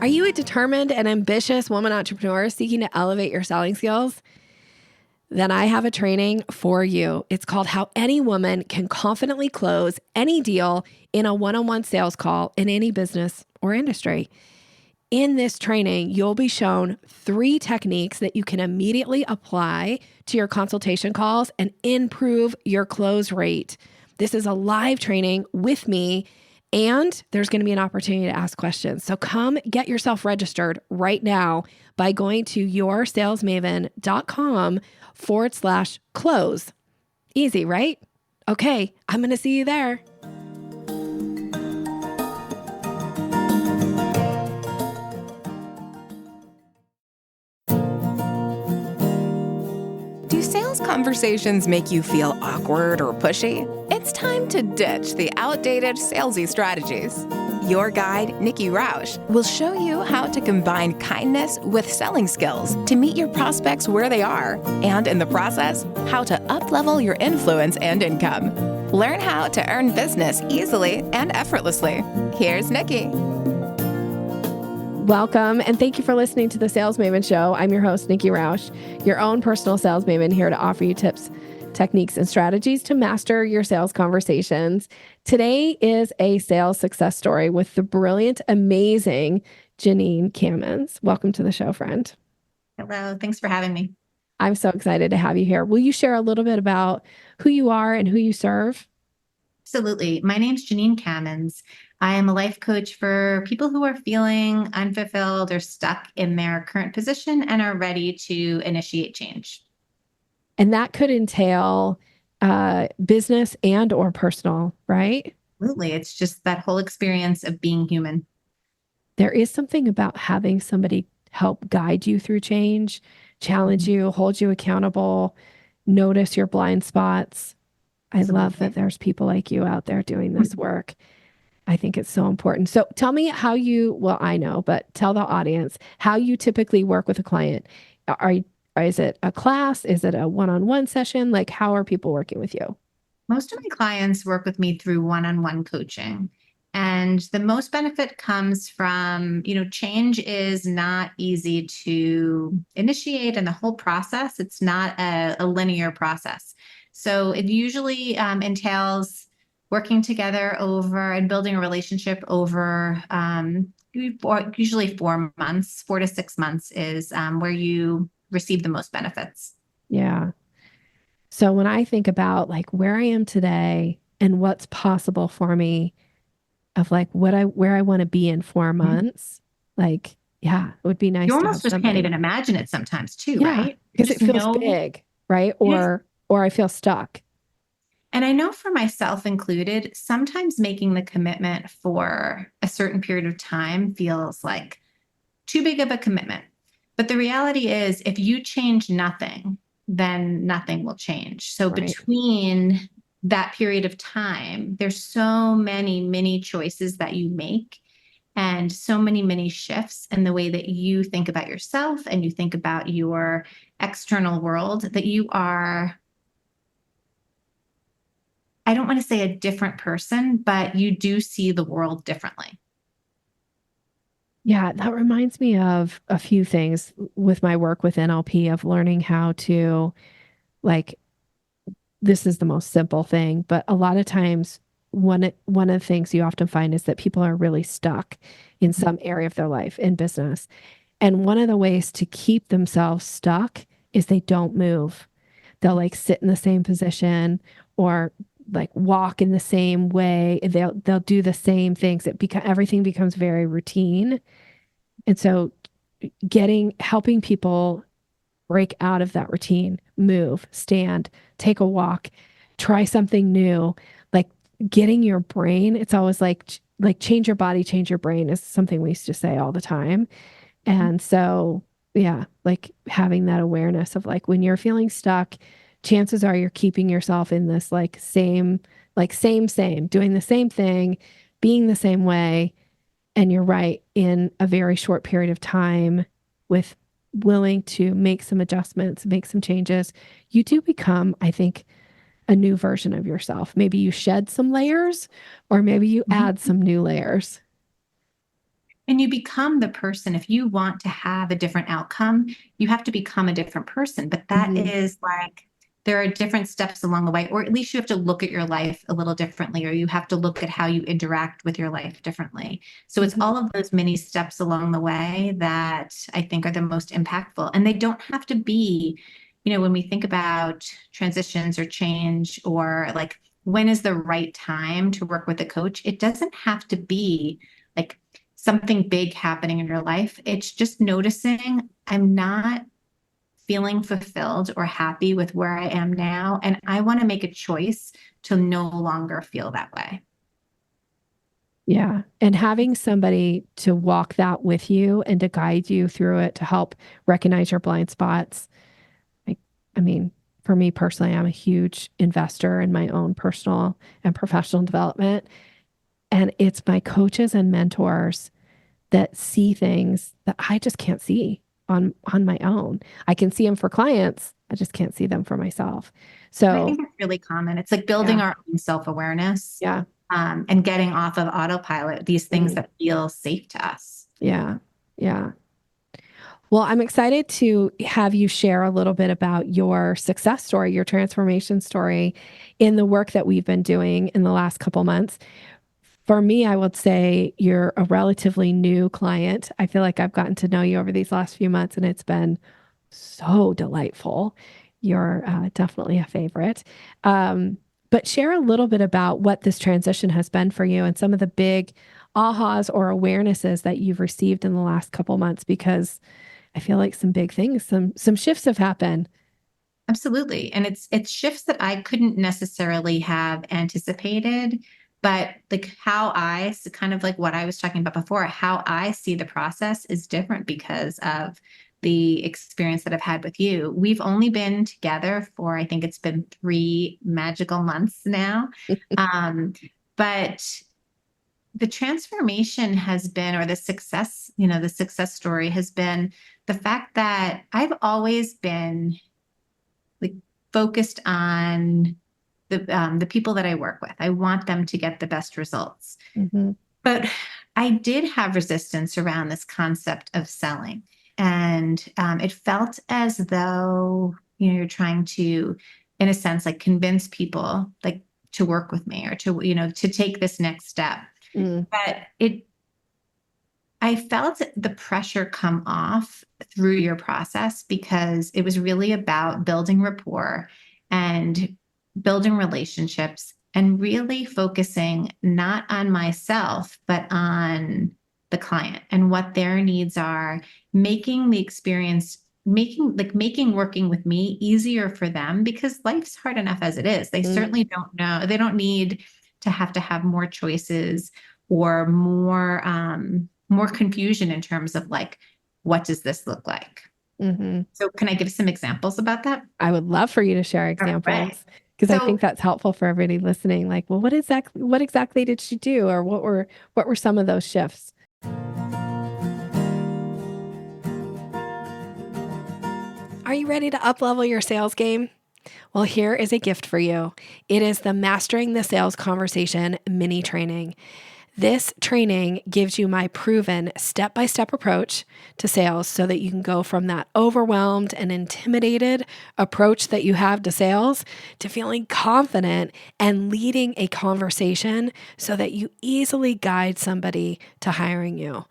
Are you a determined and ambitious woman entrepreneur seeking to elevate your selling skills? Then I have a training for you. It's called How Any Woman Can Confidently Close Any Deal in a One-on-One Sales Call in Any Business or Industry. In this training, you'll be shown 3 techniques that you can immediately apply to your consultation calls and improve your close rate. This is a live training with me, and there's going to be an opportunity to ask questions. So come get yourself registered right now by going to yoursalesmaven.com/close. Easy, right? Okay, I'm going to see you there. Do sales conversations make you feel awkward or pushy? It's time to ditch the outdated salesy strategies. Your guide, Nikki Rausch, will show you how to combine kindness with selling skills to meet your prospects where they are, and in the process, how to up-level your influence and income. Learn how to earn business easily and effortlessly. Here's Nikki. Welcome, and thank you for listening to the Sales Maven Show. I'm your host, Nikki Rausch, your own personal sales maven, here to offer you tips, techniques, and strategies to master your sales conversations. Today is a sales success story with the brilliant, amazing Jenine Camins. Welcome to the show, friend. Hello, thanks for having me. I'm so excited to have you here. Will you share a little bit about who you are and who you serve? Absolutely. My name's Jenine Camins. I am a life coach for people who are feeling unfulfilled or stuck in their current position and are ready to initiate change. And that could entail business and or personal, right? Absolutely. It's just that whole experience of being human. There is something about having somebody help guide you through change, challenge you, hold you accountable, notice your blind spots. I love that there's people like you out there doing this work. I think it's so important. So tell me how you, well, I know, but tell the audience how you typically work with a client. Is it a class? Is it a one-on-one session? Like, how are people working with you? Most of my clients work with me through one-on-one coaching. And the most benefit comes from, change is not easy to initiate, and the whole process, it's not a linear process. So it usually entails working together over and building a relationship over usually 4 months. 4 to 6 months is where you receive the most benefits. Yeah. So when I think about like where I am today and what's possible for me, of like where I want to be in 4 months, like, yeah, it would be nice. You almost just can't even imagine it sometimes too, right? Because it feels big, right? Or I feel stuck. And I know for myself included, sometimes making the commitment for a certain period of time feels like too big of a commitment. But the reality is, if you change nothing, then nothing will change. So between that period of time, there's so many mini choices that you make, and so many shifts in the way that you think about yourself and you think about your external world, that you are, I don't want to say a different person, but you do see the world differently. Yeah, that reminds me of a few things with my work with NLP, of learning how to, like, this is the most simple thing, but a lot of times one of the things you often find is that people are really stuck in some area of their life in business. And one of the ways to keep themselves stuck is they don't move. They'll like sit in the same position or like walk in the same way. They'll do the same things. Everything becomes very routine. And so helping people break out of that routine, move, stand, take a walk, try something new, like getting your brain. It's always like change your body, change your brain is something we used to say all the time. And so, yeah, like having that awareness of like when you're feeling stuck, chances are you're keeping yourself in this same, doing the same thing, being the same way. And you're right, in a very short period of time, with willing to make some adjustments, make some changes, you do become, I think, a new version of yourself. Maybe you shed some layers, or maybe you add some new layers. And you become the person. If you want to have a different outcome, you have to become a different person. But that is like, there are different steps along the way, or at least you have to look at your life a little differently, or you have to look at how you interact with your life differently. So it's all of those mini steps along the way that I think are the most impactful. And they don't have to be, when we think about transitions or change, or like, when is the right time to work with a coach? It doesn't have to be like something big happening in your life. It's just noticing I'm not feeling fulfilled or happy with where I am now. And I want to make a choice to no longer feel that way. Yeah. And having somebody to walk that with you and to guide you through it, to help recognize your blind spots. I mean, for me personally, I'm a huge investor in my own personal and professional development. And it's my coaches and mentors that see things that I just can't see on my own. I can see them for clients. I just can't see them for myself. So I think it's really common. It's like building our own self-awareness. Yeah. And getting off of autopilot, these things that feel safe to us. Yeah. Yeah. Well, I'm excited to have you share a little bit about your success story, your transformation story in the work that we've been doing in the last couple months. For me, I would say you're a relatively new client. I feel like I've gotten to know you over these last few months, and it's been so delightful. You're definitely a favorite. But share a little bit about what this transition has been for you and some of the big ahas or awarenesses that you've received in the last couple months, because I feel like some big things, some shifts have happened. Absolutely. And it's shifts that I couldn't necessarily have anticipated, but like kind of like what I was talking about before, how I see the process is different because of the experience that I've had with you. We've only been together for, I think it's been 3 magical months now. But the transformation has been, or the success story has been the fact that I've always been like focused on the people that I work with. I want them to get the best results. But I did have resistance around this concept of selling. And it felt as though, you're trying to, in a sense, like convince people like to work with me or to take this next step. But I felt the pressure come off through your process, because it was really about building rapport and building relationships and really focusing not on myself, but on the client and what their needs are, making the experience, making working with me easier for them, because life's hard enough as it is. They certainly don't know, they don't need to have more choices or more confusion in terms of like, what does this look like? So can I give some examples about that? I would love for you to share examples, because I think that's helpful for everybody listening. Like, well, what exactly did she do? Or what were some of those shifts? Are you ready to up-level your sales game? Well, here is a gift for you. It is the Mastering the Sales Conversation mini training. This training gives you my proven step-by-step approach to sales so that you can go from that overwhelmed and intimidated approach that you have to sales to feeling confident and leading a conversation so that you easily guide somebody to hiring you.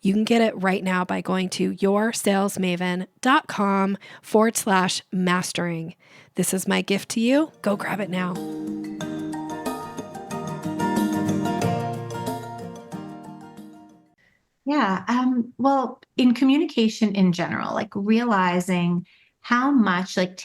You can get it right now by going to yoursalesmaven.com/mastering. This is my gift to you. Go grab it now. Yeah. Well, in communication in general, like realizing how much, like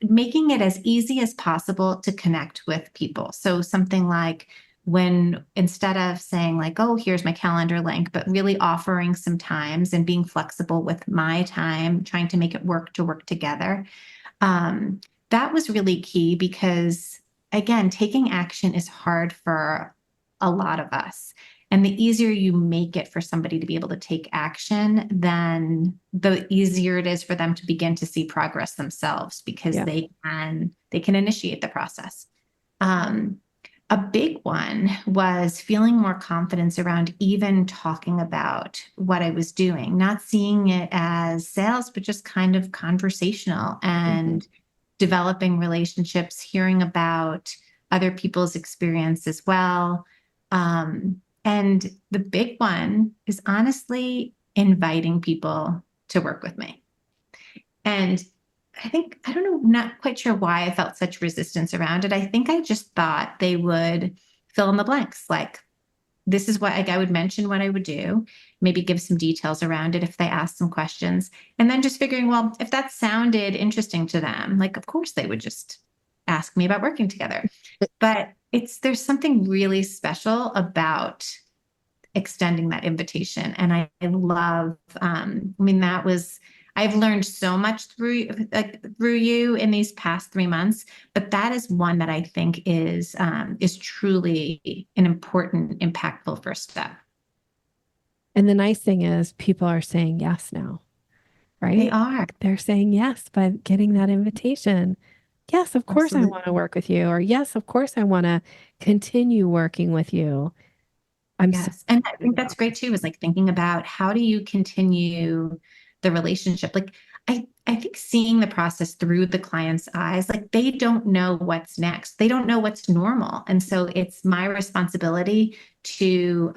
making it as easy as possible to connect with people. So something like when, instead of saying like, oh, here's my calendar link, but really offering some times and being flexible with my time, trying to make it work together. That was really key, because again, taking action is hard for a lot of us. And the easier you make it for somebody to be able to take action, then the easier it is for them to begin to see progress themselves, because they can initiate the process. a big one was feeling more confidence around even talking about what I was doing, not seeing it as sales, but just kind of conversational and developing relationships, hearing about other people's experience as well. And the big one is honestly inviting people to work with me. And I don't know, not quite sure why I felt such resistance around it. I think I just thought they would fill in the blanks. Like, this is what, like, I would mention what I would do, maybe give some details around it if they asked some questions. And then just figuring, well, if that sounded interesting to them, like, of course they would just ask me about working together. But there's something really special about extending that invitation. And I love, I've learned so much through you in these past 3 months, but that is one that I think is truly an important, impactful first step. And the nice thing is people are saying yes now, right? They are. They're saying yes by getting that invitation. Yes, of course I want to work with you. Or yes, of course I want to continue working with you. Yes. And I think that's great too, is like thinking about how do you continue the relationship? Like, I think seeing the process through the client's eyes, like they don't know what's next. They don't know what's normal. And so it's my responsibility to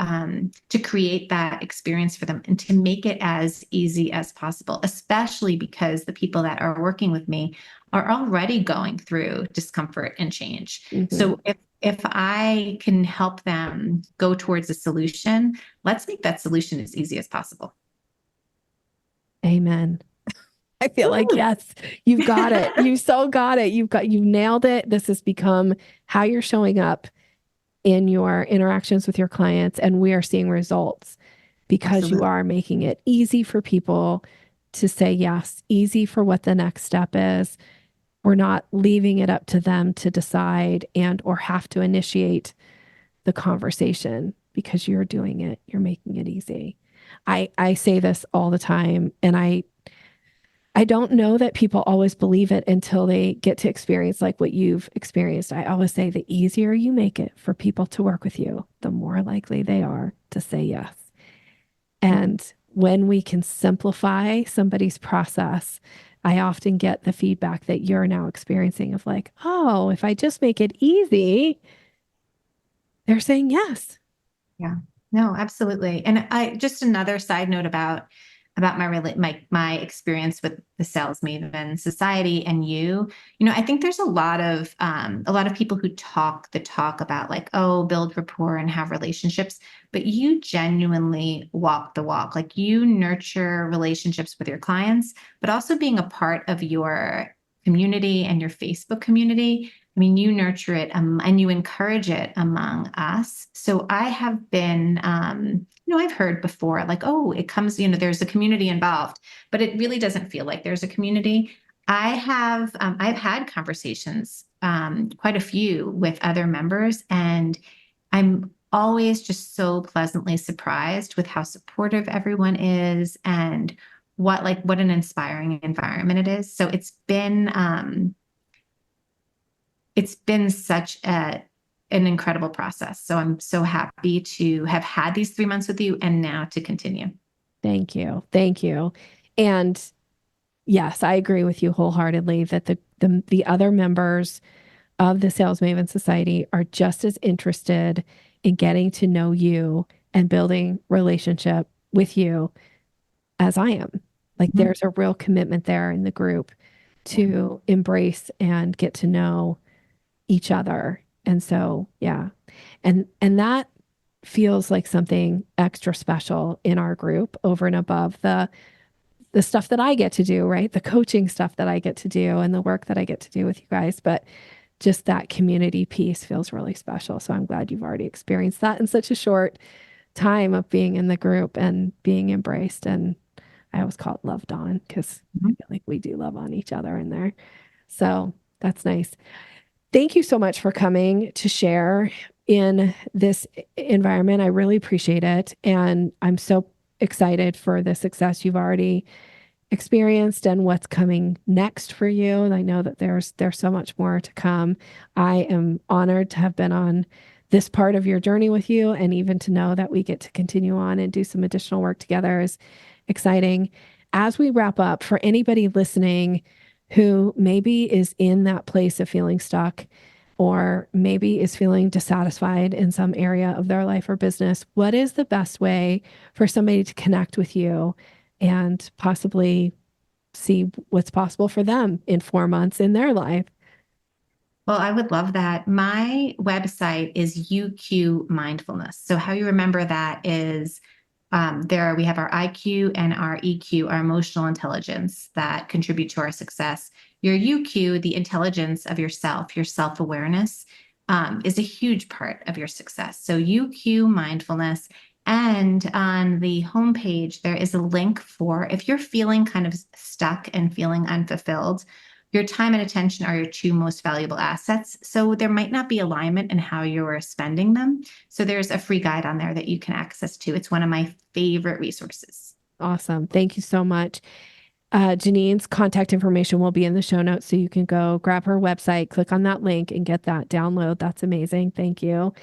create that experience for them and to make it as easy as possible, especially because the people that are working with me are already going through discomfort and change. So if I can help them go towards a solution, let's make that solution as easy as possible. Amen. I feel like, yes, you've got it. You so got it. You've nailed it. This has become how you're showing up in your interactions with your clients. And we are seeing results because you are making it easy for people to say yes, easy for what the next step is. We're not leaving it up to them to decide and or have to initiate the conversation because you're doing it. You're making it easy. I say this all the time, and I don't know that people always believe it until they get to experience like what you've experienced. I always say the easier you make it for people to work with you, the more likely they are to say yes. And when we can simplify somebody's process, I often get the feedback that you're now experiencing of like, oh, if I just make it easy, they're saying yes. Yeah, no, absolutely. And I just another side note about my experience with the Sales Maven Society and I think there's a lot of people who talk the talk about like, oh, build rapport and have relationships, but you genuinely walk the walk. Like you nurture relationships with your clients, but also being a part of your community and your Facebook community. I mean, you nurture it and you encourage it among us. So I have been, I've heard before, like, oh, it comes, there's a community involved, but it really doesn't feel like there's a community. I've had conversations, quite a few with other members, and I'm always just so pleasantly surprised with how supportive everyone is and what an inspiring environment it is. So it's been such an incredible process. So I'm so happy to have had these 3 months with you and now to continue. Thank you. Thank you. And yes, I agree with you wholeheartedly that the other members of the Sales Maven Society are just as interested in getting to know you and building relationship with you as I am. Like there's a real commitment there in the group to embrace and get to know each other. And so, yeah. And that feels like something extra special in our group over and above the stuff that I get to do, right? The coaching stuff that I get to do and the work that I get to do with you guys. But just that community piece feels really special. So I'm glad you've already experienced that in such a short time of being in the group and being embraced. And I always call it loved on because I feel like we do love on each other in there. So that's nice. Thank you so much for coming to share in this environment. I really appreciate it. And I'm so excited for the success you've already experienced and what's coming next for you. And I know that there's so much more to come. I am honored to have been on this part of your journey with you, and even to know that we get to continue on and do some additional work together is exciting. As we wrap up, for anybody listening who maybe is in that place of feeling stuck, or maybe is feeling dissatisfied in some area of their life or business, what is the best way for somebody to connect with you and possibly see what's possible for them in 4 months in their life? Well, I would love that. My website is UQ Mindfulness. So how you remember that is we have our IQ and our EQ, our emotional intelligence that contribute to our success. Your UQ, the intelligence of yourself, your self-awareness, is a huge part of your success. So UQ Mindfulness. And on the homepage, there is a link for if you're feeling kind of stuck and feeling unfulfilled. Your time and attention are your two most valuable assets. So there might not be alignment in how you're spending them. So there's a free guide on there that you can access to. It's one of my favorite resources. Awesome. Thank you so much. Janine's contact information will be in the show notes, so you can go grab her website, click on that link, and get that download. That's amazing. Thank you.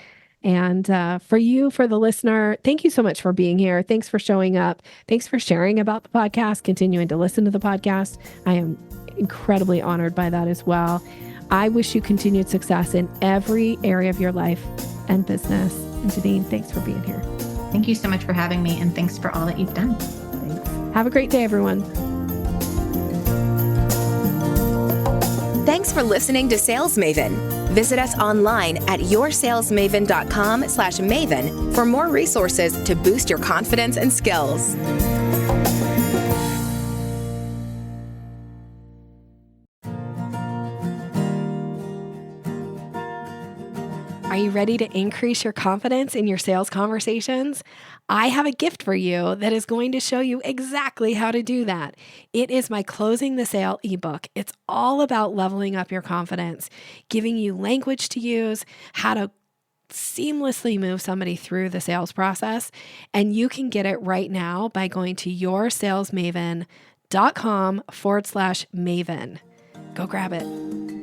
And for the listener, thank you so much for being here. Thanks for showing up. Thanks for sharing about the podcast, continuing to listen to the podcast. I am incredibly honored by that as well. I wish you continued success in every area of your life and business. And Jenine, thanks for being here. Thank you so much for having me, and thanks for all that you've done. Thanks. Have a great day, everyone. Thanks for listening to Sales Maven. Visit us online at yoursalesmaven.com/maven for more resources to boost your confidence and skills. Are you ready to increase your confidence in your sales conversations? I have a gift for you that is going to show you exactly how to do that. It is my Closing the Sale ebook. It's all about leveling up your confidence, giving you language to use, how to seamlessly move somebody through the sales process. And you can get it right now by going to yoursalesmaven.com/maven. Go grab it.